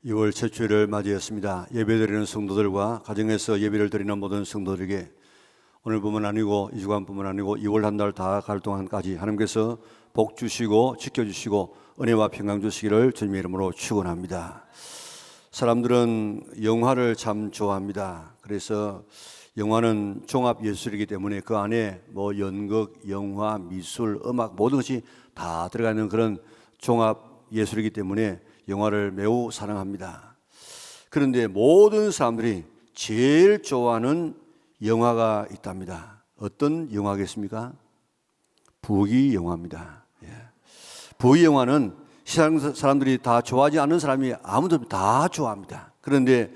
2월 첫 주일을 맞이했습니다. 예배드리는 성도들과 가정에서 예배를 드리는 모든 성도들에게 오늘뿐만 아니고 이 주간뿐만 아니고 2월 한 달 다 갈 동안까지 하나님께서 복 주시고 지켜주시고 은혜와 평강 주시기를 주님의 이름으로 축원합니다. 사람들은 영화를 참 좋아합니다. 그래서 영화는 종합 예술이기 때문에 그 안에 뭐 연극, 영화, 미술, 음악 모든 것이 다 들어가는 그런 종합 예술이기 때문에 영화를 매우 사랑합니다. 그런데 모든 사람들이 제일 좋아하는 영화가 있답니다. 어떤 영화겠습니까? 부귀 영화입니다. 부귀 영화는 세상 사람들이 다 좋아하지 않는 사람이 아무도 다 좋아합니다. 그런데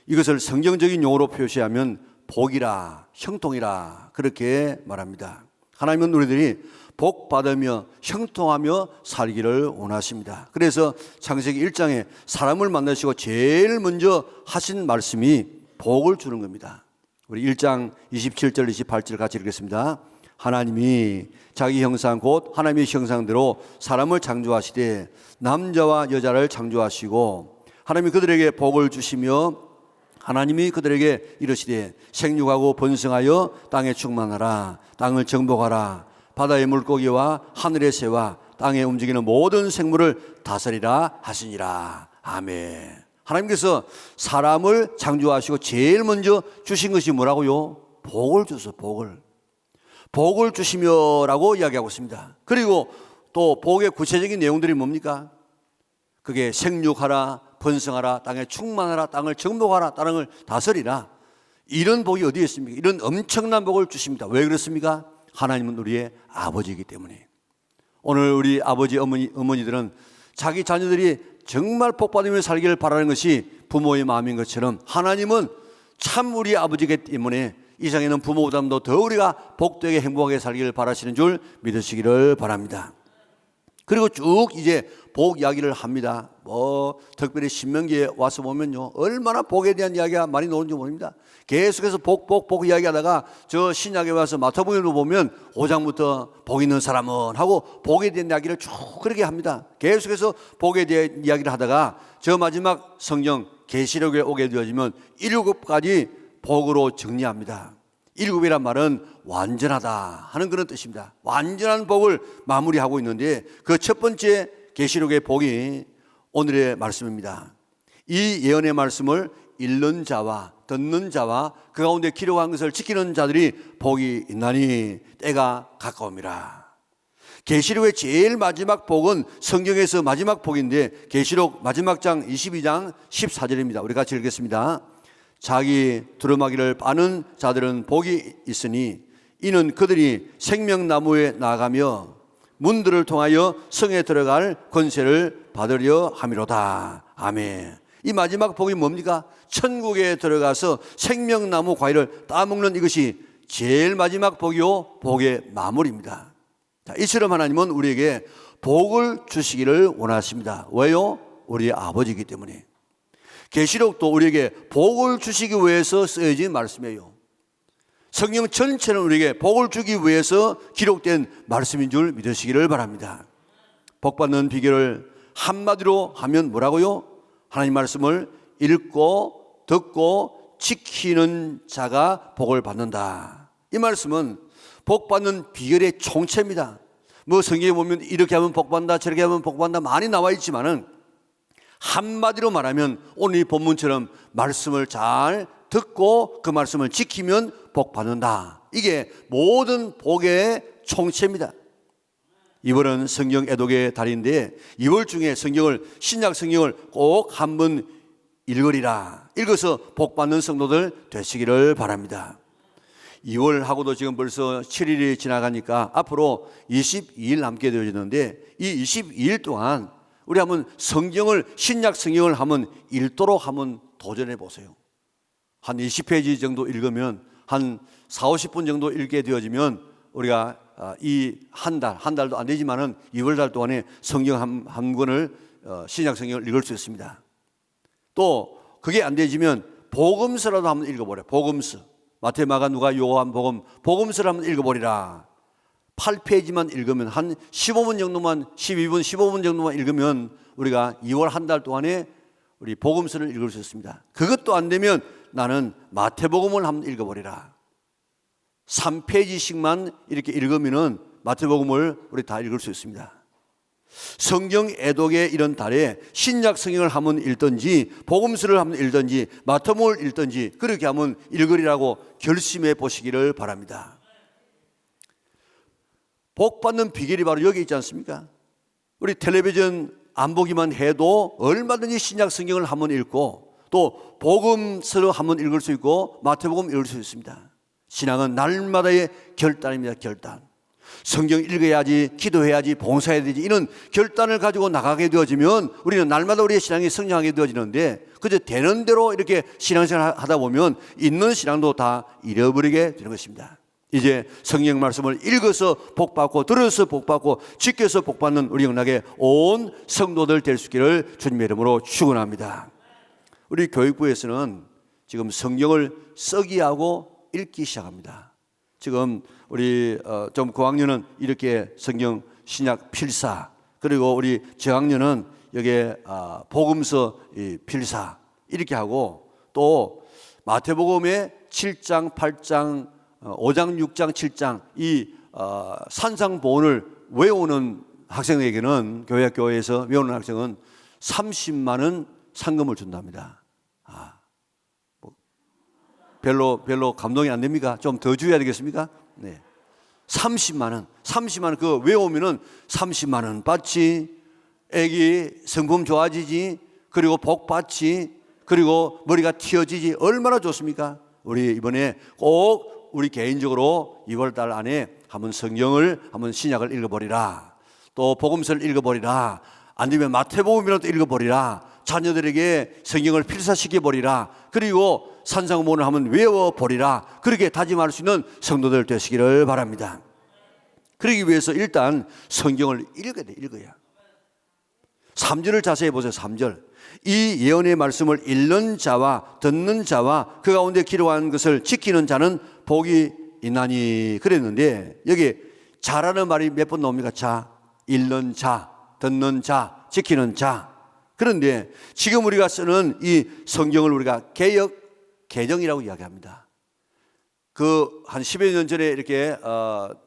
이것을 성경적인 용어로 표시하면 복이라, 형통이라 그렇게 말합니다. 하나님은 우리들이 복 받으며 형통하며 살기를 원하십니다. 그래서 창세기 1장에 사람을 만나시고 제일 먼저 하신 말씀이 복을 주는 겁니다. 우리 1장 27절 28절 같이 읽겠습니다. 하나님이 자기 형상 곧 하나님의 형상대로 사람을 창조하시되 남자와 여자를 창조하시고 하나님이 그들에게 복을 주시며 하나님이 그들에게 이르시되 생육하고 번성하여 땅에 충만하라 땅을 정복하라 바다의 물고기와 하늘의 새와 땅에 움직이는 모든 생물을 다스리라 하시니라. 아멘. 하나님께서 사람을 창조하시고 제일 먼저 주신 것이 뭐라고요? 복을 주셔서 복을 주시며라고 이야기하고 있습니다. 그리고 또 복의 구체적인 내용들이 뭡니까? 그게 생육하라 번성하라 땅에 충만하라 땅을 정복하라 땅을 다스리라. 이런 복이 어디에 있습니까? 이런 엄청난 복을 주십니다. 왜 그렇습니까? 하나님은 우리의 아버지이기 때문에. 오늘 우리 아버지 어머니들은 자기 자녀들이 정말 복받으며 살기를 바라는 것이 부모의 마음인 것처럼 하나님은 참 우리 아버지이기 때문에 이 세상에는 부모보다도 더 우리가 복되게 행복하게 살기를 바라시는 줄 믿으시기를 바랍니다. 그리고 쭉 이제 복 이야기를 합니다. 특별히 신명기에 와서 보면요 얼마나 복에 대한 이야기가 많이 나오는지 모릅니다. 계속해서 복 이야기하다가 저 신약에 와서 마태복음을 보면 5장부터 복 있는 사람은 하고 복에 대한 이야기를 쭉 그렇게 합니다. 계속해서 복에 대한 이야기를 하다가 저 마지막 성경 계시록에 오게 되어지면 7가지 복으로 정리합니다. 7이란 말은 완전하다 하는 그런 뜻입니다. 완전한 복을 마무리하고 있는데 그 첫 번째 계시록의 복이 오늘의 말씀입니다. 이 예언의 말씀을 읽는 자와 듣는 자와 그 가운데 기록한 것을 지키는 자들이 복이 있나니 때가 가까움이라. 계시록의 제일 마지막 복은 성경에서 마지막 복인데 계시록 마지막 장 22장 14절입니다. 우리 같이 읽겠습니다. 자기 두루마기를 빠는 자들은 복이 있으니 이는 그들이 생명나무에 나아가며 문들을 통하여 성에 들어갈 권세를 받으려 함이로다. 아멘. 이 마지막 복이 뭡니까? 천국에 들어가서 생명나무 과일을 따먹는 이것이 제일 마지막 복이요 복의 마무리입니다. 자, 이처럼 하나님은 우리에게 복을 주시기를 원하십니다. 왜요? 우리 아버지이기 때문에. 계시록도 우리에게 복을 주시기 위해서 쓰여진 말씀이에요. 성경 전체는 우리에게 복을 주기 위해서 기록된 말씀인 줄 믿으시기를 바랍니다. 복 받는 비결을 한마디로 하면 뭐라고요? 하나님 말씀을 읽고 듣고 지키는 자가 복을 받는다. 이 말씀은 복 받는 비결의 총체입니다. 성경에 보면 이렇게 하면 복 받는다 저렇게 하면 복 받는다 많이 나와 있지만은 한마디로 말하면 오늘 이 본문처럼 말씀을 잘 듣고 그 말씀을 지키면 복 받는다. 이게 모든 복의 총체입니다. 2월은 성경 애독의 달인데 2월 중에 신약 성경을 꼭 한번 읽으리라. 읽어서 복 받는 성도들 되시기를 바랍니다. 2월하고도 지금 벌써 7일이 지나가니까 앞으로 22일 남게 되어지는데 이 22일 동안 우리 한번 신약 성경을 한번 읽도록 한번 도전해 보세요. 한 20페이지 정도 읽으면 한 40-50분 정도 읽게 되어지면 우리가 이 한 달도 안 되지만은 2월달 동안에 성경 한 권을 신약 성경을 읽을 수 있습니다. 또 그게 안 되지면 복음서라도 한번 읽어보래. 복음서 마태, 마가, 누가, 요한, 복음서를 한번 읽어보리라. 8페이지만 읽으면 한 15분 정도만 12분 15분 정도만 읽으면 우리가 2월 한 달 동안에 우리 복음서를 읽을 수 있습니다. 그것도 안 되면 나는 마태복음을 한번 읽어보리라. 3페이지씩만 이렇게 읽으면은 마태복음을 우리 다 읽을 수 있습니다. 성경 애독의 이런 달에 신약 성경을 한번 읽든지 복음서를 한번 읽든지 마태복음을 읽든지 그렇게 한번 읽으리라고 결심해 보시기를 바랍니다. 복 받는 비결이 바로 여기 있지 않습니까? 우리 텔레비전 안 보기만 해도 얼마든지 신약 성경을 한번 읽고 또 복음서를 한번 읽을 수 있고 마태복음 읽을 수 있습니다. 신앙은 날마다의 결단입니다. 결단. 성경 읽어야지, 기도해야지, 봉사해야 되지, 이런 결단을 가지고 나가게 되어지면 우리는 날마다 우리의 신앙이 성장하게 되어지는데 그저 되는 대로 이렇게 신앙생활 하다 보면 있는 신앙도 다 잃어버리게 되는 것입니다. 이제 성경 말씀을 읽어서 복받고 들어서 복받고 지켜서 복받는 우리 영락의 온 성도들 될 수 있기를 주님의 이름으로 축원합니다. 우리 교육부에서는 지금 성경을 쓰기 하고 읽기 시작합니다. 지금 우리 좀 고학년은 이렇게 성경 신약 필사, 그리고 우리 저학년은 여기에 복음서 필사 이렇게 하고 또 마태복음의 7장, 8장, 5장, 6장, 7장 이 산상보훈을 외우는 학생에게는 교회에서 외우는 학생은 30만 원 상금을 준답니다. 별로 감동이 안 됩니까? 좀 더 줘야 되겠습니까? 네. 30만 원 그거 외우면은 30만 원 받지, 애기 성품 좋아지지, 그리고 복 받지, 그리고 머리가 튀어지지, 얼마나 좋습니까? 우리 이번에 꼭 우리 개인적으로 2월 달 안에 한번 성경을 한번 신약을 읽어버리라, 또 복음서를 읽어버리라, 안 되면 마태복음이라도 읽어버리라, 자녀들에게 성경을 필사시켜버리라, 그리고 산상보훈을 한번 외워버리라, 그렇게 다짐할 수 있는 성도들 되시기를 바랍니다. 그러기 위해서 일단 성경을 읽어야 돼. 읽어야. 3절을 자세히 보세요. 3절. 이 예언의 말씀을 읽는 자와 듣는 자와 그 가운데 기록한 것을 지키는 자는 복이 있나니 그랬는데, 여기 자라는 말이 몇 번 나옵니까? 자, 읽는 자, 듣는 자, 지키는 자. 그런데 지금 우리가 쓰는 이 성경을 우리가 개역 개정이라고 이야기합니다. 그 한 10여 년 전에 이렇게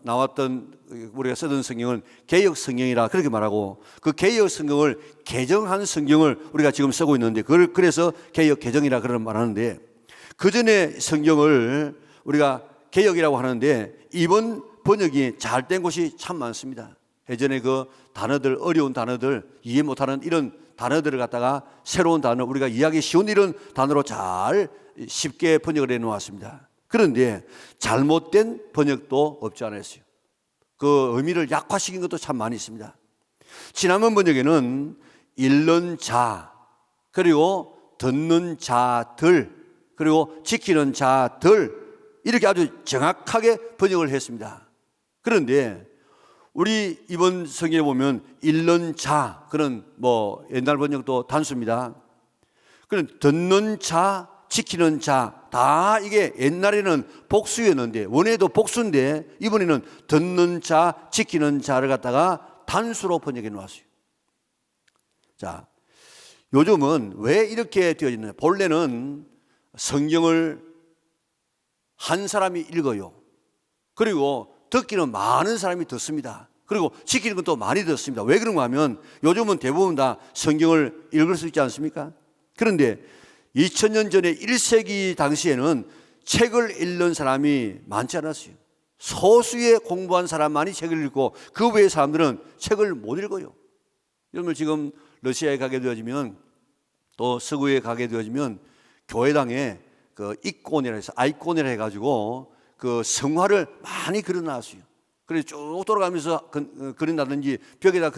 나왔던 우리가 쓰던 성경은 개역 성경이라 그렇게 말하고, 그 개역 성경을 개정한 성경을 우리가 지금 쓰고 있는데 그걸 그래서 개역 개정이라 그런 말하는데, 그 전에 성경을 우리가 개역이라고 하는데 이번 번역이 잘 된 곳이 참 많습니다. 예전에 그 단어들, 어려운 단어들, 이해 못하는 이런 단어들을 갖다가 새로운 단어, 우리가 이해하기 쉬운 이런 단어로 잘 쉽게 번역을 해 놓았습니다. 그런데 잘못된 번역도 없지 않아 있어요. 그 의미를 약화시킨 것도 참 많이 있습니다. 지난번 번역에는 읽는 자, 그리고 듣는 자들, 그리고 지키는 자들, 이렇게 아주 정확하게 번역을 했습니다. 그런데 우리 이번 성경에 보면 읽는 자, 그런 뭐 옛날 번역도 단수입니다. 그런 듣는 자, 지키는 자, 다 이게 옛날에는 복수였는데, 원래도 복수인데 이번에는 듣는 자, 지키는 자를 갖다가 단수로 번역해 놓았어요. 자, 요즘은 왜 이렇게 되어있느냐? 본래는 성경을 한 사람이 읽어요. 그리고 듣기는 많은 사람이 듣습니다. 그리고 지키는 것도 많이 듣습니다. 왜 그런가 하면 요즘은 대부분 다 성경을 읽을 수 있지 않습니까? 그런데 2000년 전에 1세기 당시에는 책을 읽는 사람이 많지 않았어요. 소수의 공부한 사람만이 책을 읽고 그 외의 사람들은 책을 못 읽어요. 여러분 지금 러시아에 가게 되어지면, 또 서구에 가게 되어지면 교회당에 그 이콘이라 해서 아이콘이라 해가지고 그 성화를 많이 그려놨어요. 그래서 쭉 돌아가면서 그린다든지 벽에다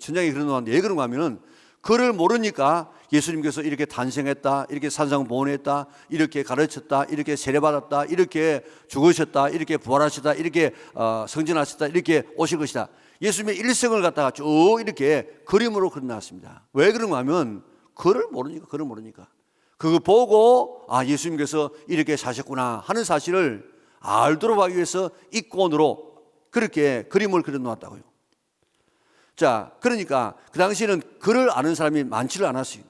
천장에 그려놓았는데, 왜 그런가 하면은 그를 모르니까 예수님께서 이렇게 탄생했다, 이렇게 산상보훈했다, 이렇게 가르쳤다, 이렇게 세례받았다, 이렇게 죽으셨다, 이렇게 부활하셨다, 이렇게 성전하셨다, 이렇게 오실 것이다, 예수님의 일생을 갖다가 쭉 이렇게 그림으로 그려놨습니다. 왜 그런가 하면 그를 모르니까 그거 보고 예수님께서 이렇게 사셨구나 하는 사실을 알도록 하기 위해서 이콘으로 그렇게 그림을 그려놓았다고요. 자, 그러니까 그 당시에는 글을 아는 사람이 많지를 않았어요.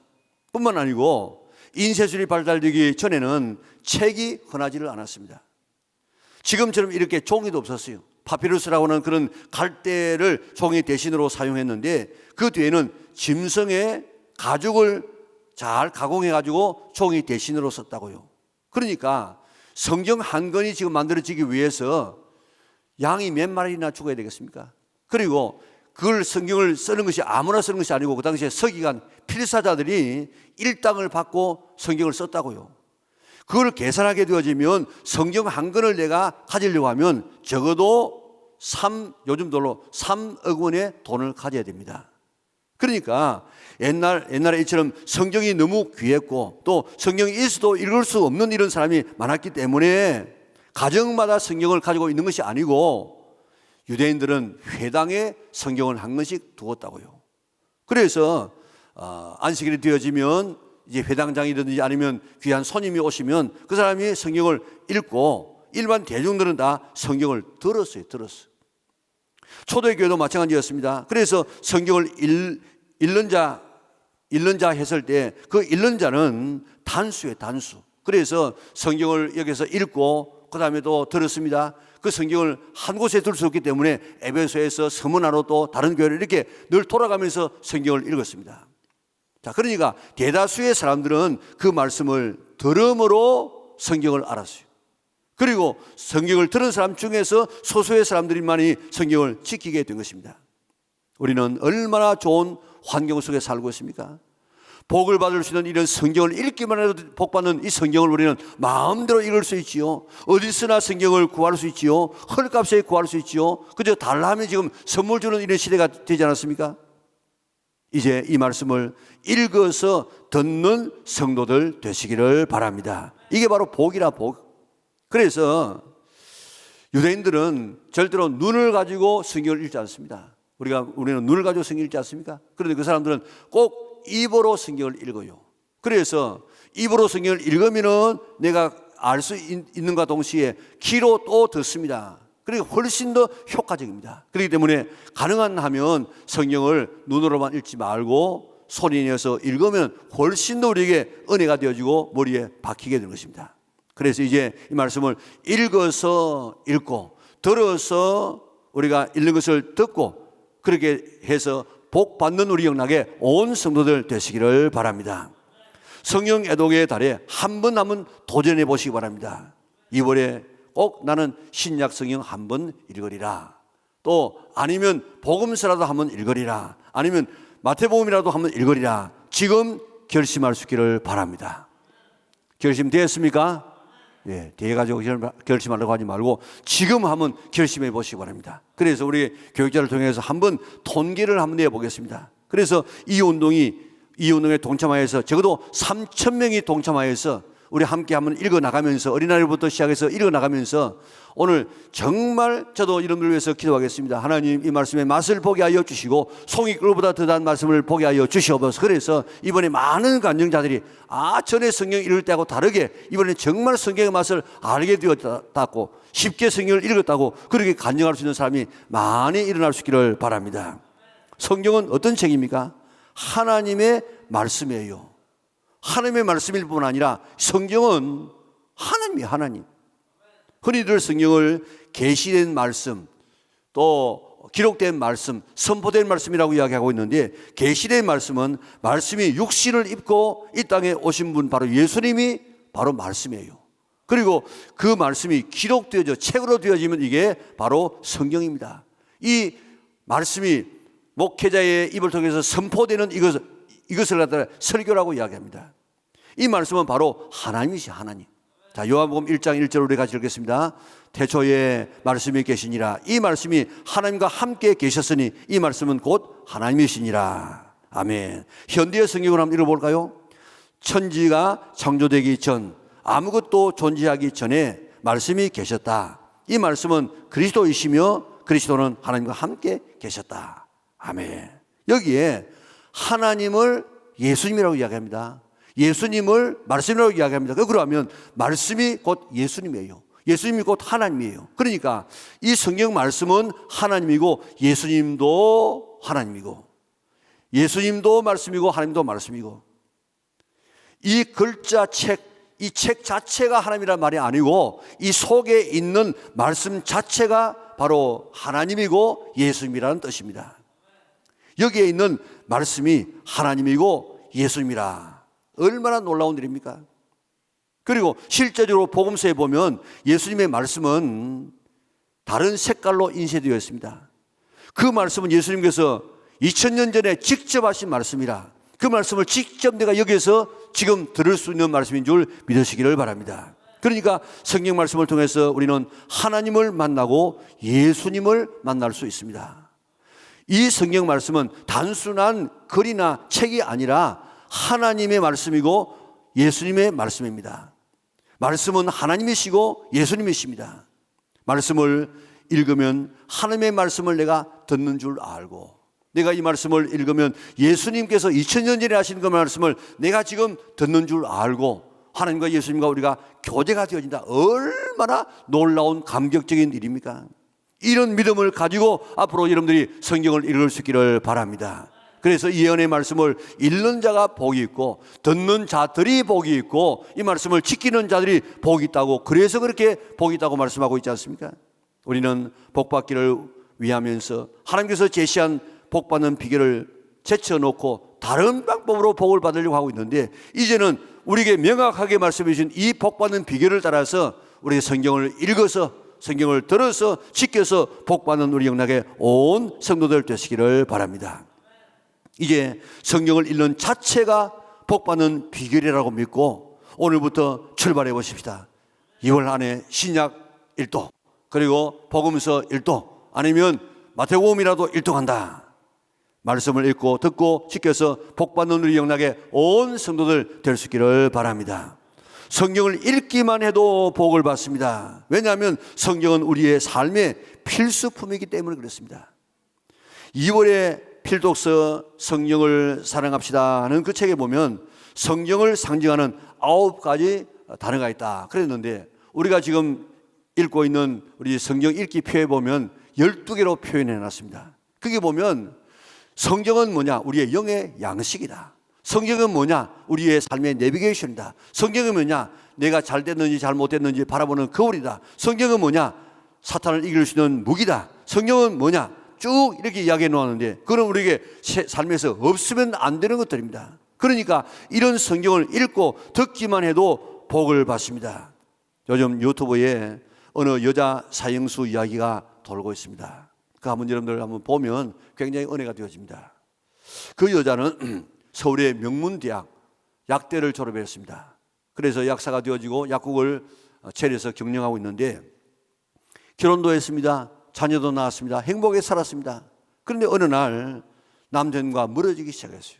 뿐만 아니고 인쇄술이 발달되기 전에는 책이 흔하지를 않았습니다. 지금처럼 이렇게 종이도 없었어요. 파피루스라고 하는 그런 갈대를 종이 대신으로 사용했는데 그 뒤에는 짐승의 가죽을 잘 가공해 가지고 종이 대신으로 썼다고요. 그러니까 성경 한 권이 지금 만들어지기 위해서 양이 몇 마리나 죽어야 되겠습니까? 그리고 그걸 성경을 쓰는 것이 아무나 쓰는 것이 아니고 그 당시에 서기관 필사자들이 일당을 받고 성경을 썼다고요. 그걸 계산하게 되어지면 성경 한 권을 내가 가지려고 하면 적어도 요즘 돈으로 3억 원의 돈을 가져야 됩니다. 그러니까 옛날에 이처럼 성경이 너무 귀했고 또 성경이 있어도 읽을 수 없는 이런 사람이 많았기 때문에 가정마다 성경을 가지고 있는 것이 아니고 유대인들은 회당에 성경을 한 권씩 두었다고요. 그래서 안식일이 되어지면 이제 회당장이든지 아니면 귀한 손님이 오시면 그 사람이 성경을 읽고 일반 대중들은 다 성경을 들었어요. 초대교회도 마찬가지였습니다. 그래서 성경을 읽는 자 했을 때 그 읽는 자는 단수예요, 단수. 그래서 성경을 여기서 읽고 그 다음에 또 들었습니다. 그 성경을 한 곳에 둘 수 없기 때문에 에베소에서 서문화로 또 다른 교회를 이렇게 늘 돌아가면서 성경을 읽었습니다. 자, 그러니까 대다수의 사람들은 그 말씀을 들음으로 성경을 알았어요. 그리고 성경을 들은 사람 중에서 소수의 사람들만이 성경을 지키게 된 것입니다. 우리는 얼마나 좋은 환경 속에 살고 있습니까? 복을 받을 수 있는 이런 성경을 읽기만 해도 복받는 이 성경을 우리는 마음대로 읽을 수 있지요. 어디서나 성경을 구할 수 있지요. 헐값에 구할 수 있지요. 그저 달라 하면 지금 선물 주는 이런 시대가 되지 않았습니까? 이제 이 말씀을 읽어서 듣는 성도들 되시기를 바랍니다. 이게 바로 복이라 복. 그래서 유대인들은 절대로 눈을 가지고 성경을 읽지 않습니다. 우리는 눈을 가지고 성경을 읽지 않습니까? 그런데 그 사람들은 꼭 입으로 성경을 읽어요. 그래서 입으로 성경을 읽으면은 내가 알 수 있는가 동시에 귀로 또 듣습니다. 그리고 훨씬 더 효과적입니다. 그렇기 때문에 가능한 하면 성경을 눈으로만 읽지 말고 소리 내서 읽으면 훨씬 더 우리에게 은혜가 되어지고 머리에 박히게 되는 것입니다. 그래서 이제 이 말씀을 읽어서 읽고 들어서 우리가 읽는 것을 듣고 그렇게 해서 복 받는 우리 영락에 온 성도들 되시기를 바랍니다. 성령 애독의 달에 한 번 도전해 보시기 바랍니다. 2월에 꼭 나는 신약 성경 한 번 읽으리라. 또 아니면 복음서라도 한 번 읽으리라. 아니면 마태복음이라도 한 번 읽으리라. 지금 결심할 수 있기를 바랍니다. 결심되었습니까? 예, 뒤에 가지고 결심하려고 하지 말고 지금 한번 결심해 보시기 바랍니다. 그래서 우리 교육자를 통해서 한번 돈계를 한번 내보겠습니다. 그래서 이 운동에 동참하여서 적어도 3,000명이 동참하여서 우리 함께 한번 읽어나가면서 어린아이부터 시작해서 읽어나가면서 오늘 정말 저도 이름을 위해서 기도하겠습니다. 하나님 이 말씀의 맛을 보게 하여 주시고 송이 꿀보다 더한 말씀을 보게 하여 주시옵소서. 그래서 이번에 많은 간증자들이 전에 성경 읽을 때하고 다르게 이번에 정말 성경의 맛을 알게 되었다고 쉽게 성경을 읽었다고 그렇게 간증할 수 있는 사람이 많이 일어날 수 있기를 바랍니다. 성경은 어떤 책입니까? 하나님의 말씀이에요. 하나님의 말씀일 뿐 아니라 성경은 하나님이에요. 하나님. 흔히들 성경을 계시된 말씀 또 기록된 말씀 선포된 말씀이라고 이야기하고 있는데 계시된 말씀은 말씀이 육신을 입고 이 땅에 오신 분 바로 예수님이 바로 말씀이에요. 그리고 그 말씀이 기록되어져 책으로 되어지면 이게 바로 성경입니다. 이 말씀이 목회자의 입을 통해서 선포되는 이것을 갖다가 설교라고 이야기합니다. 이 말씀은 바로 하나님이시 하나님. 자, 요한복음 1장 1절 우리 같이 읽겠습니다. 태초에 말씀이 계시니라. 이 말씀이 하나님과 함께 계셨으니 이 말씀은 곧 하나님이시니라. 아멘. 현대의 성경을 한번 읽어볼까요? 천지가 창조되기 전 아무것도 존재하기 전에 말씀이 계셨다. 이 말씀은 그리스도이시며 그리스도는 하나님과 함께 계셨다. 아멘. 여기에 하나님을 예수님이라고 이야기합니다. 예수님을 말씀이라고 이야기합니다. 그러면 말씀이 곧 예수님이에요. 예수님이 곧 하나님이에요. 그러니까 이 성경 말씀은 하나님이고 예수님도 하나님이고 예수님도 말씀이고 하나님도 말씀이고 이 글자책, 이 책 자체가 하나님이란 말이 아니고 이 속에 있는 말씀 자체가 바로 하나님이고 예수님이라는 뜻입니다. 여기에 있는 말씀이 하나님이고 예수님이라. 얼마나 놀라운 일입니까? 그리고 실제적으로 복음서에 보면 예수님의 말씀은 다른 색깔로 인쇄되어 있습니다. 그 말씀은 예수님께서 2000년 전에 직접 하신 말씀이라 그 말씀을 직접 내가 여기에서 지금 들을 수 있는 말씀인 줄 믿으시기를 바랍니다. 그러니까 성경 말씀을 통해서 우리는 하나님을 만나고 예수님을 만날 수 있습니다. 이 성경 말씀은 단순한 글이나 책이 아니라 하나님의 말씀이고 예수님의 말씀입니다. 말씀은 하나님이시고 예수님이십니다. 말씀을 읽으면 하나님의 말씀을 내가 듣는 줄 알고 내가 이 말씀을 읽으면 예수님께서 2000년 전에 하신 그 말씀을 내가 지금 듣는 줄 알고 하나님과 예수님과 우리가 교제가 되어진다. 얼마나 놀라운 감격적인 일입니까? 이런 믿음을 가지고 앞으로 여러분들이 성경을 읽을 수 있기를 바랍니다. 그래서 이 예언의 말씀을 읽는 자가 복이 있고 듣는 자들이 복이 있고 이 말씀을 지키는 자들이 복이 있다고, 그래서 그렇게 복이 있다고 말씀하고 있지 않습니까? 우리는 복받기를 위하면서 하나님께서 제시한 복받는 비결을 제쳐놓고 다른 방법으로 복을 받으려고 하고 있는데, 이제는 우리에게 명확하게 말씀해 주신 이 복받는 비결을 따라서 우리 성경을 읽어서 성경을 들어서 지켜서 복받는 우리 영락의 온 성도들 되시기를 바랍니다. 이제 성경을 읽는 자체가 복받는 비결이라고 믿고 오늘부터 출발해 보십시다. 2월 안에 신약 1도, 그리고 복음서 1도, 아니면 마태복음이라도 1도 한다. 말씀을 읽고 듣고 지켜서 복받는 우리 영락의 온 성도들 될 수 있기를 바랍니다. 성경을 읽기만 해도 복을 받습니다. 왜냐하면 성경은 우리의 삶의 필수품이기 때문에 그렇습니다. 2월에 필독서 성경을 사랑합시다 하는 그 책에 보면 성경을 상징하는 9가지 단어가 있다 그랬는데, 우리가 지금 읽고 있는 우리 성경 읽기 표에 보면 12개로 표현해 놨습니다. 그게 보면 성경은 뭐냐? 우리의 영의 양식이다. 성경은 뭐냐? 우리의 삶의 내비게이션이다. 성경은 뭐냐? 내가 잘 됐는지 잘못됐는지 바라보는 거울이다. 성경은 뭐냐? 사탄을 이길 수 있는 무기다. 성경은 뭐냐? 쭉 이렇게 이야기해 놓았는데, 그건 우리에게 삶에서 없으면 안 되는 것들입니다. 그러니까 이런 성경을 읽고 듣기만 해도 복을 받습니다. 요즘 유튜브에 어느 여자 사형수 이야기가 돌고 있습니다. 그 한번 여러분들 한번 보면 굉장히 은혜가 되어집니다. 그 여자는 서울의 명문대학 약대를 졸업했습니다. 그래서 약사가 되어지고 약국을 차려서 경영하고 있는데, 결혼도 했습니다. 자녀도 낳았습니다. 행복하게 살았습니다. 그런데 어느 날 남편과 멀어지기 시작했어요.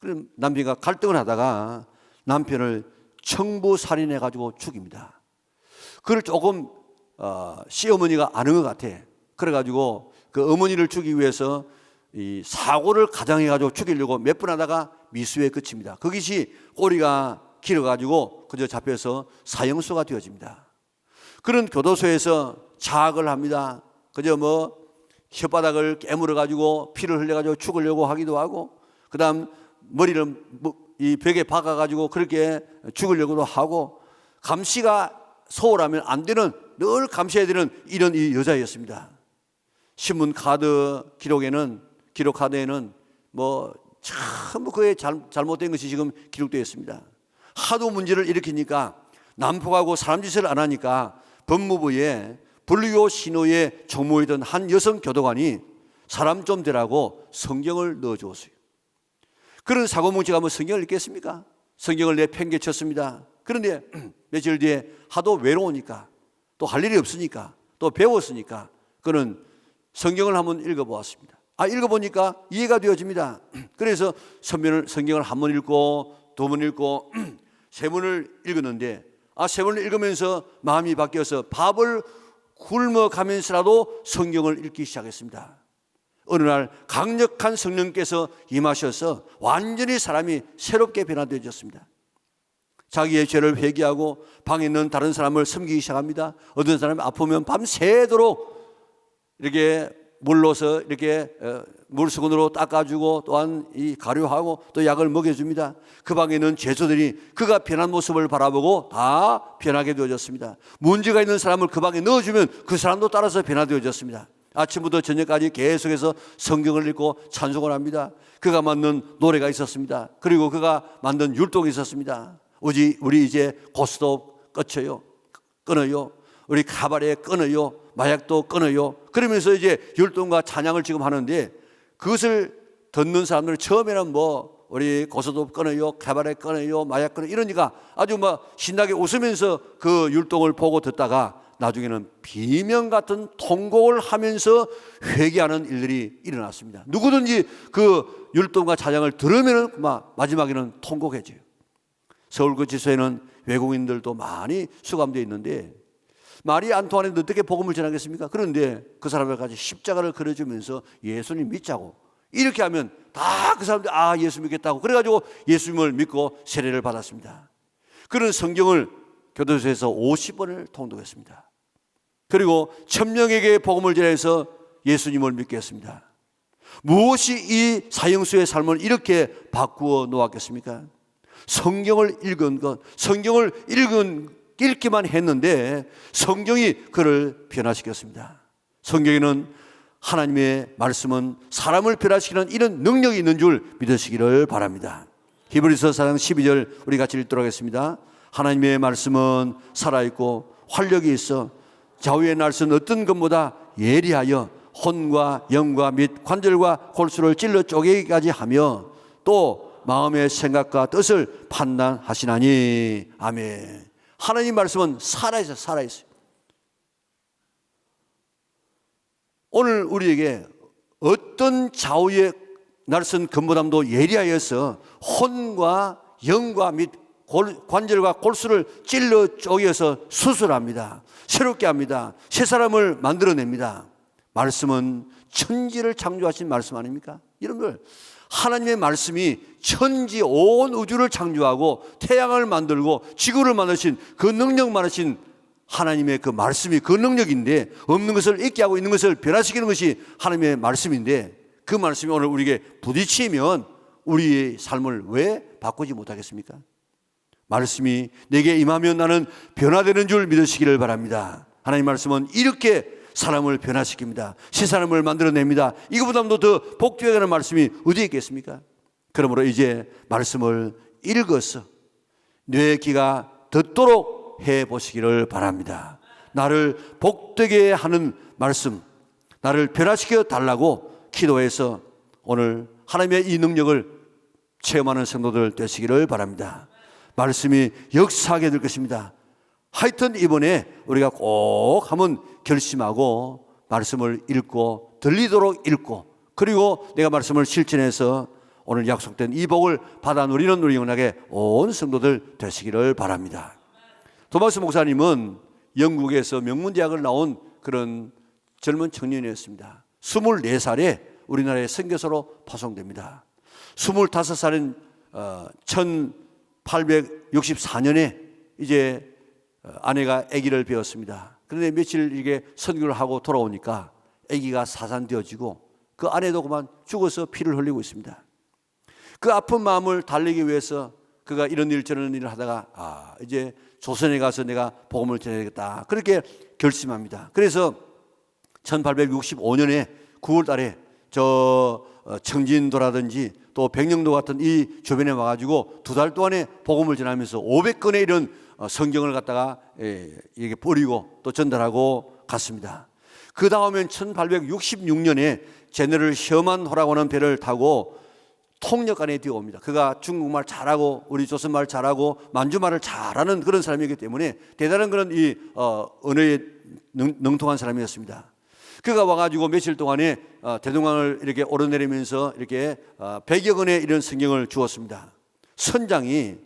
그럼 남편과 갈등을 하다가 남편을 청부살인해 가지고 죽입니다. 그걸 조금 시어머니가 아는 것 같아. 그래가지고 그 어머니를 죽이기 위해서 이 사고를 가장해 가지고 죽이려고 몇 번 하다가 미수에 그칩니다. 그것이 꼬리가 길어가지고 그저 잡혀서 사형수가 되어집니다. 그런 교도소에서 자학을 합니다. 그저 뭐 혓바닥을 깨물어 가지고 피를 흘려 가지고 죽으려고 하기도 하고, 그다음 머리를 이 벽에 박아 가지고 그렇게 죽으려고도 하고, 감시가 소홀하면 안 되는, 늘 감시해야 되는 이런 이 여자였습니다. 신문 카드 기록 카드에는 뭐 참 그의 잘못된 것이 지금 기록되어 있습니다. 하도 문제를 일으키니까 난폭하고 사람 짓을 안 하니까 법무부에 불교 신호에 종모이던 한 여성 교도관이 사람 좀 되라고 성경을 넣어주었어요. 그런 사고뭉치가 뭐 성경을 읽겠습니까? 성경을 내팽개쳤습니다. 그런데 며칠 뒤에 하도 외로우니까, 또 할 일이 없으니까, 또 배웠으니까 그는 성경을 한번 읽어보았습니다. 읽어보니까 이해가 되어집니다. 그래서 성경을 한 번 읽고 두 번 읽고 세 번을 읽었는데, 세 번을 읽으면서 마음이 바뀌어서 밥을 굶어가면서라도 성경을 읽기 시작했습니다. 어느 날 강력한 성령께서 임하셔서 완전히 사람이 새롭게 변화되어졌습니다. 자기의 죄를 회개하고 방에 있는 다른 사람을 섬기기 시작합니다. 어떤 사람이 아프면 밤새도록 이렇게 물로서 이렇게 물수건으로 닦아주고 또한 이 가료하고 또 약을 먹여줍니다. 그 방에 있는 죄수들이 그가 변한 모습을 바라보고 다 변하게 되어졌습니다. 문제가 있는 사람을 그 방에 넣어주면 그 사람도 따라서 변화되어졌습니다. 아침부터 저녁까지 계속해서 성경을 읽고 찬송을 합니다. 그가 만든 노래가 있었습니다. 그리고 그가 만든 율동이 있었습니다. 우리 이제 고스도 끊어요. 우리 가발에 끊어요. 마약도 끊어요. 그러면서 이제 율동과 찬양을 지금 하는데 그것을 듣는 사람들은 처음에는 우리 고스도 끊어요, 가발에 끊어요, 마약 끊어요 이러니까 아주 신나게 웃으면서 그 율동을 보고 듣다가 나중에는 비명 같은 통곡을 하면서 회개하는 일들이 일어났습니다. 누구든지 그 율동과 찬양을 들으면 마지막에는 통곡해져요. 서울구치소에는 외국인들도 많이 수감되어 있는데 말이 안 통하는데 어떻게 복음을 전하겠습니까? 그런데 그 사람을 가지고 십자가를 그려주면서 예수님 믿자고 이렇게 하면 다 그 사람들이 예수 믿겠다고 그래가지고 예수님을 믿고 세례를 받았습니다. 그런 성경을 교도소에서 50번을 통독했습니다. 그리고 1000명에게 복음을 전해서 예수님을 믿게 했습니다. 무엇이 이 사형수의 삶을 이렇게 바꾸어 놓았겠습니까? 성경을 읽은 것, 성경을 읽기만 했는데 성경이 그를 변화시켰습니다. 성경에는 하나님의 말씀은 사람을 변화시키는 이런 능력이 있는 줄 믿으시기를 바랍니다. 히브리서 4장 12절 우리 같이 읽도록 하겠습니다. 하나님의 말씀은 살아있고 활력이 있어 좌우의 날선 어떤 것보다 예리하여 혼과 영과 및 관절과 골수를 찔러 쪼개기까지 하며 또 마음의 생각과 뜻을 판단하시나니. 아멘. 하나님 말씀은 살아있어요. 오늘 우리에게 어떤 좌우의 날선 검보담도 예리하여서 혼과 영과 및 관절과 골수를 찔러 쪼개서 수술합니다. 새롭게 합니다. 새 사람을 만들어냅니다. 말씀은 천지를 창조하신 말씀 아닙니까? 여러분들, 하나님의 말씀이 천지 온 우주를 창조하고 태양을 만들고 지구를 만드신 그 능력 많으신 하나님의 그 말씀이 그 능력인데, 없는 것을 있게 하고 있는 것을 변화시키는 것이 하나님의 말씀인데, 그 말씀이 오늘 우리에게 부딪히면 우리의 삶을 왜 바꾸지 못하겠습니까? 말씀이 내게 임하면 나는 변화되는 줄 믿으시기를 바랍니다. 하나님 말씀은 이렇게 사람을 변화시킵니다. 새 사람을 만들어냅니다. 이거보다도 더 복되어가는 말씀이 어디에 있겠습니까? 그러므로 이제 말씀을 읽어서 뇌의 귀가 듣도록 해보시기를 바랍니다. 나를 복되게 하는 말씀, 나를 변화시켜 달라고 기도해서 오늘 하나님의 이 능력을 체험하는 성도들 되시기를 바랍니다. 말씀이 역사하게 될 것입니다. 하여튼 이번에 우리가 꼭 한번 결심하고 말씀을 읽고 들리도록 읽고, 그리고 내가 말씀을 실천해서 오늘 약속된 이 복을 받아 누리는 우리 영혼에게 온 성도들 되시기를 바랍니다. 토마스 목사님은 영국에서 명문대학을 나온 그런 젊은 청년이었습니다. 24살에 우리나라의 선교사로 파송됩니다. 25살인 1864년에 이제 아내가 아기를 배웠습니다. 그런데 며칠 이게 선교를 하고 돌아오니까 아기가 사산되어지고 그 아내도 그만 죽어서 피를 흘리고 있습니다. 그 아픈 마음을 달래기 위해서 그가 이런 일 저런 일을 하다가 이제 조선에 가서 내가 복음을 전해야겠다, 그렇게 결심합니다. 그래서 1865년에 9월 달에 청진도라든지 또 백령도 같은 이 주변에 와가지고 2달 동안에 복음을 전하면서 500권의 이런 성경을 갖다가 이게 뿌리고 또 전달하고 갔습니다. 그 다음엔 1866년에 제너럴 셔만호라고 하는 배를 타고 통역관에 뛰어옵니다. 그가 중국말 잘하고 우리 조선말 잘하고 만주말을 잘하는 그런 사람이기 때문에 대단한 그런 이 언어에 능통한 사람이었습니다. 그가 와가지고 며칠 동안에 대동강을 이렇게 오르내리면서 이렇게 100여 권의 이런 성경을 주었습니다. 선장이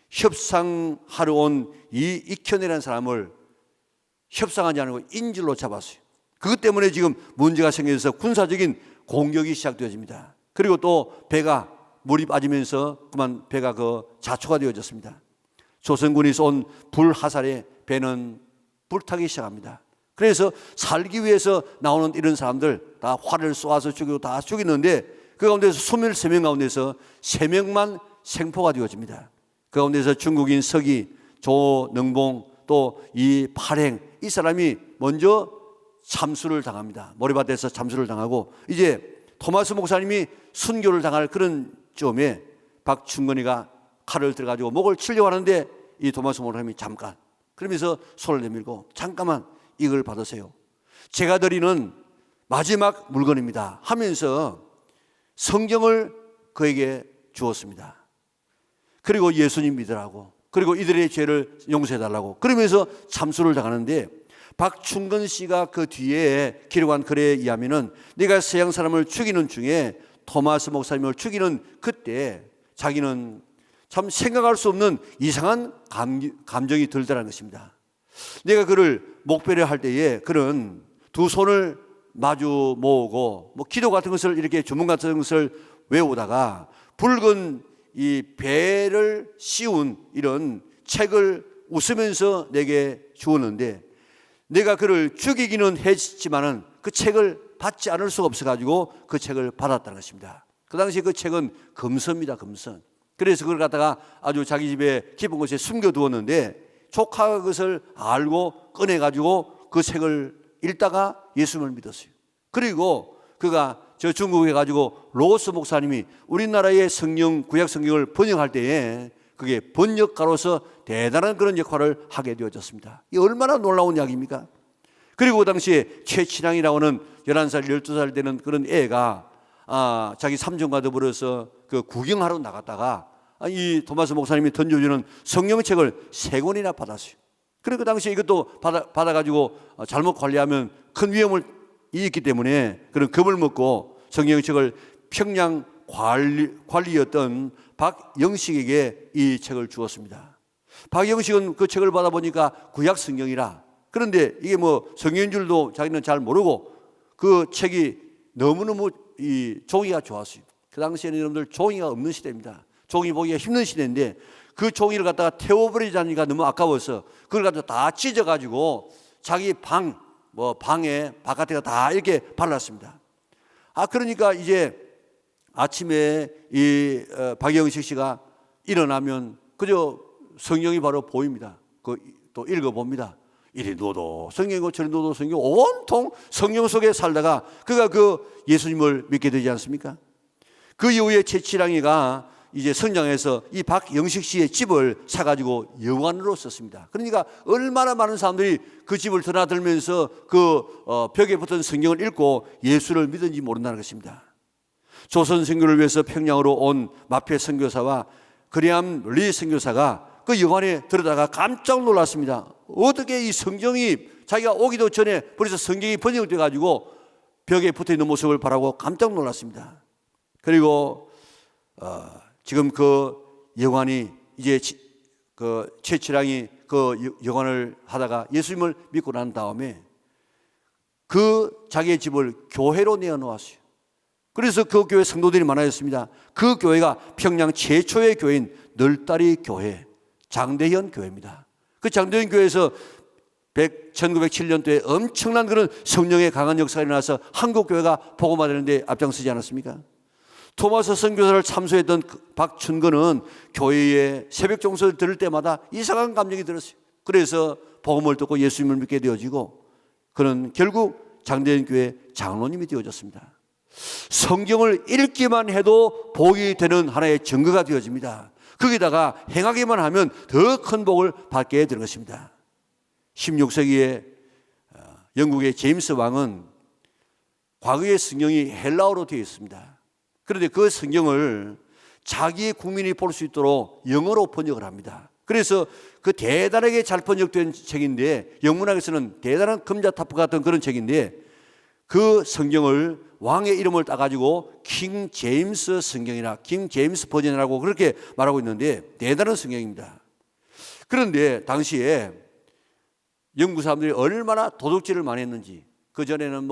협상하러 온 이 익현이라는 사람을 협상하지 않고 인질로 잡았어요. 그것 때문에 지금 문제가 생겨서 군사적인 공격이 시작되어집니다. 그리고 또 배가 물이 빠지면서 그만 배가 자초가 되어졌습니다. 조선군이 쏜 불화살에 배는 불타기 시작합니다. 그래서 살기 위해서 나오는 이런 사람들 다 활을 쏘아서 죽이고 다 죽이는데 그 가운데서 23명 가운데서 3명만 생포가 되어집니다. 그 가운데서 중국인 서기, 조능봉 또 이 발행 이 사람이 먼저 참수를 당합니다. 머리밭에서 참수를 당하고 이제 토마스 목사님이 순교를 당할 그런 쯤에 박충건이가 칼을 들어가지고 목을 치려고 하는데 이 토마스 목사님이 잠깐 그러면서 손을 내밀고 잠깐만 이걸 받으세요. 제가 드리는 마지막 물건입니다 하면서 성경을 그에게 주었습니다. 그리고 예수님 믿으라고 그리고 이들의 죄를 용서해달라고 그러면서 참수를 당하는데 박충건 씨가 그 뒤에 기록한 글에 의하면은 내가 서양 사람을 죽이는 중에 토마스 목사님을 죽이는 그때 자기는 참 생각할 수 없는 이상한 감정이 들더라는 것입니다. 내가 그를 목배려 할 때에 그는 두 손을 마주 모으고 뭐 기도 같은 것을 이렇게 주문 같은 것을 외우다가 붉은 이 배를 씌운 이런 책을 웃으면서 내게 주었는데 내가 그를 죽이기는 했지만은 그 책을 받지 않을 수가 없어가지고 그 책을 받았다는 것입니다. 그 당시 그 책은 금서입니다, 금서. 그래서 그걸 갖다가 아주 자기 집에 깊은 곳에 숨겨두었는데 조카가 그것을 알고 꺼내가지고 그 책을 읽다가 예수님을 믿었어요. 그리고 그가 저 중국에 가지고 로스 목사님이 우리나라의 성경, 구약 성경을 번역할 때에 그게 번역가로서 대단한 그런 역할을 하게 되어졌습니다. 이 얼마나 놀라운 이야기입니까? 그리고 그 당시에 최치량이라고 하는 11살, 12살 되는 그런 애가 자기 삼촌과 더불어서 그 구경하러 나갔다가 이 토마스 목사님이 던져주는 성경책을 3권이나 받았어요. 그리고 그 당시에 이것도 받아가지고 잘못 관리하면 큰 위험을 있기 때문에 그런 겁을 먹고 성경책을 평양 관리였던 박영식에게 이 책을 주었습니다. 박영식은 그 책을 받아보니까 구약 성경이라 그런데 이게 뭐 성경인 줄도 자기는 잘 모르고 그 책이 너무너무 이 종이가 좋았어요. 그 당시에는 여러분들 종이가 없는 시대입니다. 종이 보기가 힘든 시대인데 그 종이를 갖다가 태워버리자니까 너무 아까워서 그걸 갖다가 다 찢어가지고 자기 방에 바깥에가 다 이렇게 발랐습니다. 그러니까 이제 아침에 이 박영식 씨가 일어나면 그저 성경이 바로 보입니다. 또 읽어봅니다. 이리 누워도 성경이고 저리 누워도 성경, 온통 성경 속에 살다가 그가 그 예수님을 믿게 되지 않습니까? 그 이후에 최치랑이가 이제 성장해서 이 박영식 씨의 집을 사가지고 여관으로 썼습니다. 그러니까 얼마나 많은 사람들이 그 집을 드나들면서 그 벽에 붙은 성경을 읽고 예수를 믿은지 모른다는 것입니다. 조선 선교를 위해서 평양으로 온 마페 선교사와 그리암 리 선교사가 그 여관에 들어다가 깜짝 놀랐습니다. 어떻게 이 성경이 자기가 오기도 전에 벌써 성경이 번역돼 가지고 벽에 붙어 있는 모습을 바라고 깜짝 놀랐습니다. 그리고 지금 그 여관이 이제 그 최치랑이 그 여관을 하다가 예수님을 믿고 난 다음에 그 자기의 집을 교회로 내어놓았어요. 그래서 그 교회 성도들이 많아졌습니다. 그 교회가 평양 최초의 교회인 널다리 교회, 장대현 교회입니다. 그 장대현 교회에서 1907년도에 엄청난 그런 성령의 강한 역사가 일어나서 한국 교회가 복음화되는데 앞장서지 않았습니까? 토마스 선교사를 참수했던 박춘건은 교회에 새벽 종소를 들을 때마다 이상한 감정이 들었어요. 그래서 복음을 듣고 예수님을 믿게 되어지고 그는 결국 장대현 교회 장로님이 되어졌습니다. 성경을 읽기만 해도 복이 되는 하나의 증거가 되어집니다. 거기다가 행하기만 하면 더 큰 복을 받게 되는 것입니다. 16세기에 영국의 제임스 왕은 과거의 성경이 헬라어로 되어 있습니다. 그런데 그 성경을 자기의 국민이 볼 수 있도록 영어로 번역을 합니다. 그래서 그 대단하게 잘 번역된 책인데 영문학에서는 대단한 금자타프 같은 그런 책인데 그 성경을 왕의 이름을 따가지고 킹 제임스 성경이나 킹 제임스 버전이라고 그렇게 말하고 있는데 대단한 성경입니다. 그런데 당시에 영국 사람들이 얼마나 도둑질을 많이 했는지 그전에는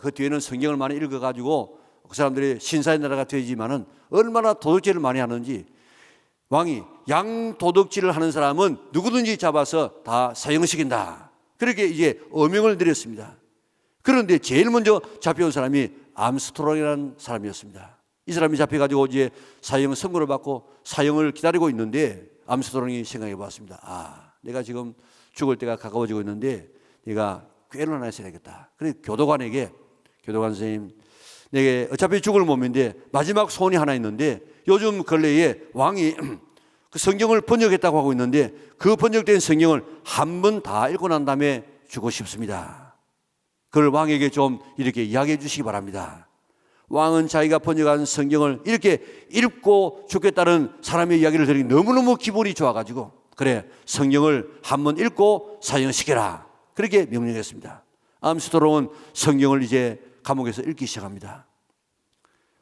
그 뒤에는 성경을 많이 읽어가지고 그 사람들이 신사의 나라가 되지만은 얼마나 도둑질을 많이 하는지 왕이 양 도둑질을 하는 사람은 누구든지 잡아서 다 사형시킨다. 그렇게 이제 어명을 내렸습니다. 그런데 제일 먼저 잡혀온 사람이 암스트롱이라는 사람이었습니다. 이 사람이 잡혀가지고 이제 사형 선고를 받고 사형을 기다리고 있는데 암스트롱이 생각해 봤습니다. 내가 지금 죽을 때가 가까워지고 있는데 내가 꾀를 하나 했어야 되겠다. 그래서 교도관 선생님, 내게 어차피 죽을 몸인데 마지막 소원이 하나 있는데 요즘 근래에 왕이 그 성경을 번역했다고 하고 있는데 그 번역된 성경을 한 번 다 읽고 난 다음에 주고 싶습니다. 그걸 왕에게 좀 이렇게 이야기해 주시기 바랍니다. 왕은 자기가 번역한 성경을 이렇게 읽고 죽겠다는 사람의 이야기를 들으니 너무너무 기분이 좋아가지고 그래, 성경을 한 번 읽고 사형시켜라, 그렇게 명령했습니다. 암스트롱은 성경을 이제 감옥에서 읽기 시작합니다.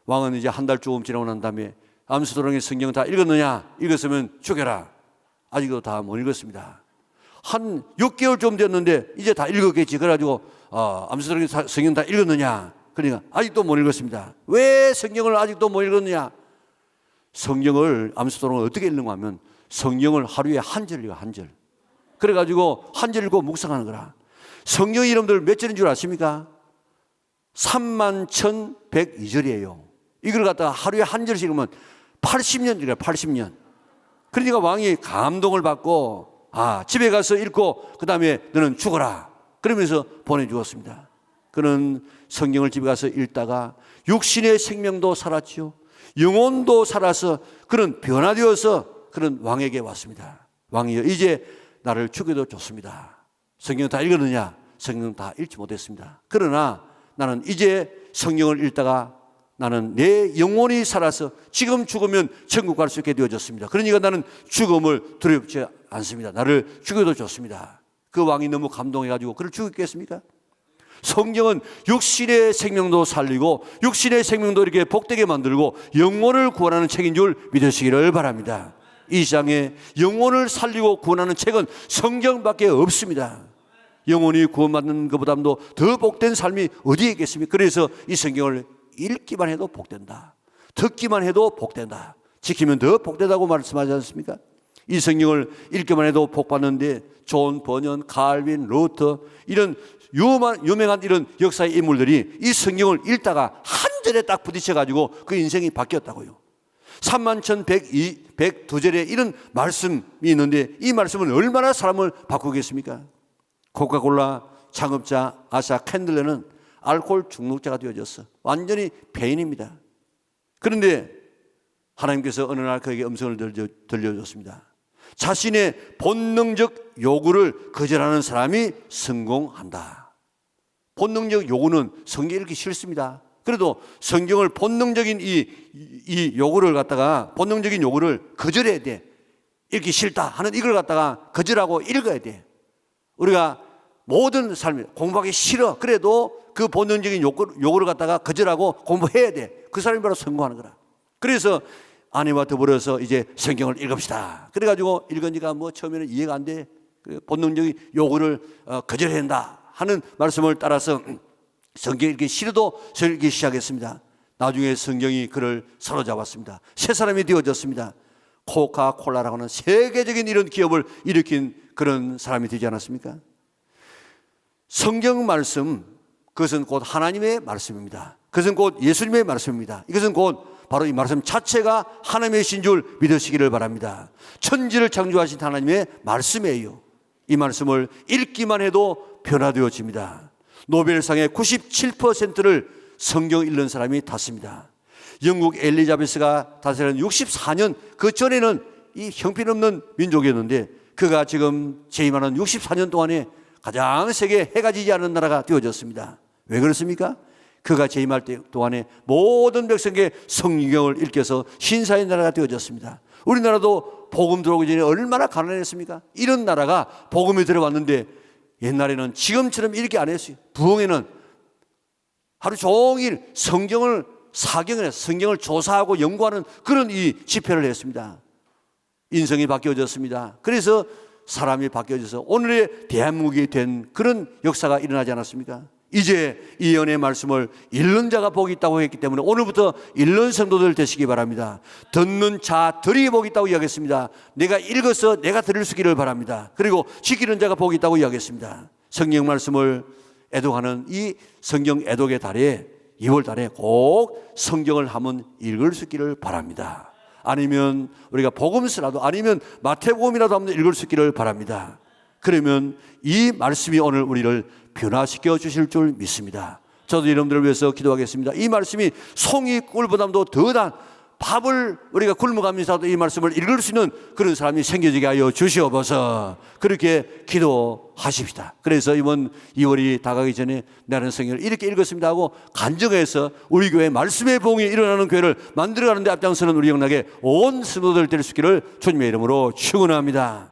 왕은 이제 한 달쯤 지나고 난 다음에 암스트롱의 성경 다 읽었느냐? 읽었으면 죽여라. 아직도 다 못 읽었습니다. 한 6개월 좀 됐는데 이제 다 읽었겠지. 그래가지고 암스트롱의 성경 다 읽었느냐? 그러니까 아직도 못 읽었습니다. 왜 성경을 아직도 못 읽었느냐? 성경을 암스트롱은 어떻게 읽는가 하면 성경을 하루에 한 절 읽어, 한 절. 그래가지고 한 절 읽고 묵상하는 거라. 성경 이름들 몇 절인 줄 아십니까? 31,102절이에요. 이걸 갖다가 하루에 한 절씩 읽으면 80년이래요, 80년. 그러니까 왕이 감동을 받고 집에 가서 읽고 그 다음에 너는 죽어라, 그러면서 보내주었습니다. 그는 성경을 집에 가서 읽다가 육신의 생명도 살았지요, 영혼도 살아서 그는 변화되어서 그는 왕에게 왔습니다. 왕이여, 이제 나를 죽여도 좋습니다. 성경 다 읽었느냐? 성경 다 읽지 못했습니다. 그러나 나는 이제 성경을 읽다가 나는 내 영혼이 살아서 지금 죽으면 천국 갈 수 있게 되어졌습니다. 그러니까 나는 죽음을 두렵지 않습니다. 나를 죽여도 좋습니다. 그 왕이 너무 감동해가지고 그를 죽였겠습니까? 성경은 육신의 생명도 살리고 육신의 생명도 이렇게 복되게 만들고 영혼을 구원하는 책인 줄 믿으시기를 바랍니다. 이 세상에 영혼을 살리고 구원하는 책은 성경밖에 없습니다. 영혼이 구원받는 것보다도 더 복된 삶이 어디에 있겠습니까? 그래서 이 성경을 읽기만 해도 복된다, 듣기만 해도 복된다, 지키면 더 복되다고 말씀하지 않습니까? 이 성경을 읽기만 해도 복받는데 존 버년, 칼빈, 루터 이런 유명한 이런 역사의 인물들이 이 성경을 읽다가 한 절에 딱 부딪혀가지고 그 인생이 바뀌었다고요. 31,102절에 이런 말씀이 있는데 이 말씀은 얼마나 사람을 바꾸겠습니까? 코카콜라 창업자 아사 캔들러는 알코올 중독자가 되어졌어. 완전히 폐인입니다. 그런데 하나님께서 어느 날 그에게 음성을 들려줬습니다. 자신의 본능적 요구를 거절하는 사람이 성공한다. 본능적 요구는 성경 읽기 싫습니다. 그래도 성경을 본능적인 이 요구를 갖다가 본능적인 요구를 거절해야 돼. 읽기 싫다 하는 이걸 갖다가 거절하고 읽어야 돼. 우리가 모든 삶이 공부하기 싫어. 그래도 그 본능적인 요구를 갖다가 거절하고 공부해야 돼. 그 사람이 바로 성공하는 거라. 그래서 아내와 더불어서 이제 성경을 읽읍시다. 그래가지고 읽으니까 처음에는 이해가 안 돼. 본능적인 요구를 거절해야 한다 하는 말씀을 따라서 성경 읽기 싫어도 읽기 시작했습니다. 나중에 성경이 그를 사로잡았습니다. 새 사람이 되어졌습니다. 코카콜라라고 하는 세계적인 이런 기업을 일으킨 그런 사람이 되지 않았습니까? 성경 말씀, 그것은 곧 하나님의 말씀입니다. 그것은 곧 예수님의 말씀입니다. 이것은 곧 바로 이 말씀 자체가 하나님의 신 줄 믿으시기를 바랍니다. 천지를 창조하신 하나님의 말씀이에요. 이 말씀을 읽기만 해도 변화되어집니다. 노벨상의 97%를 성경 읽는 사람이 탔습니다. 영국 엘리자베스가 다스리는 64년 그 전에는 이 형편없는 민족이었는데 그가 지금 재임하는 64년 동안에 가장 세계 해가 지지 않은 나라가 되어졌습니다. 왜 그렇습니까? 그가 재임할 때 동안에 모든 백성에게 성경을 읽혀서 신사의 나라가 되어졌습니다. 우리나라도 복음 들어오기 전에 얼마나 가난했습니까? 이런 나라가 복음이 들어왔는데 옛날에는 지금처럼 이렇게 안 했어요. 부흥회는 하루 종일 성경을 사경을 해서 성경을 조사하고 연구하는 그런 이 집회를 했습니다. 인성이 바뀌어졌습니다. 그래서 사람이 바뀌어져서 오늘의 대한민국이 된 그런 역사가 일어나지 않았습니까? 이제 이 예언의 말씀을 읽는 자가 복이 있다고 했기 때문에 오늘부터 읽는 성도들 되시기 바랍니다. 듣는 자들이 복이 있다고 이야기했습니다. 내가 읽어서 내가 들을 수 있기를 바랍니다. 그리고 지키는 자가 복이 있다고 이야기했습니다. 성경 말씀을 애독하는 이 성경 애독의 달에 2월 달에 꼭 성경을 한번 읽을 수 있기를 바랍니다. 아니면 우리가 복음서라도 아니면 마태복음이라도 한번 읽을 수 있기를 바랍니다. 그러면 이 말씀이 오늘 우리를 변화시켜 주실 줄 믿습니다. 저도 여러분들을 위해서 기도하겠습니다. 이 말씀이 송이 꿀보다도 더한 밥을 우리가 굶어가면서도 이 말씀을 읽을 수 있는 그런 사람이 생겨지게 하여 주시옵소서. 그렇게 기도하십시다. 그래서 이번 2월이 다가기 전에 나는 성경을 이렇게 읽었습니다 하고 간증해서 우리 교회 말씀의 봉이 일어나는 교회를 만들어가는 데 앞장서는 우리 영락에 온 성도들 될 수 있기를 주님의 이름으로 축원합니다.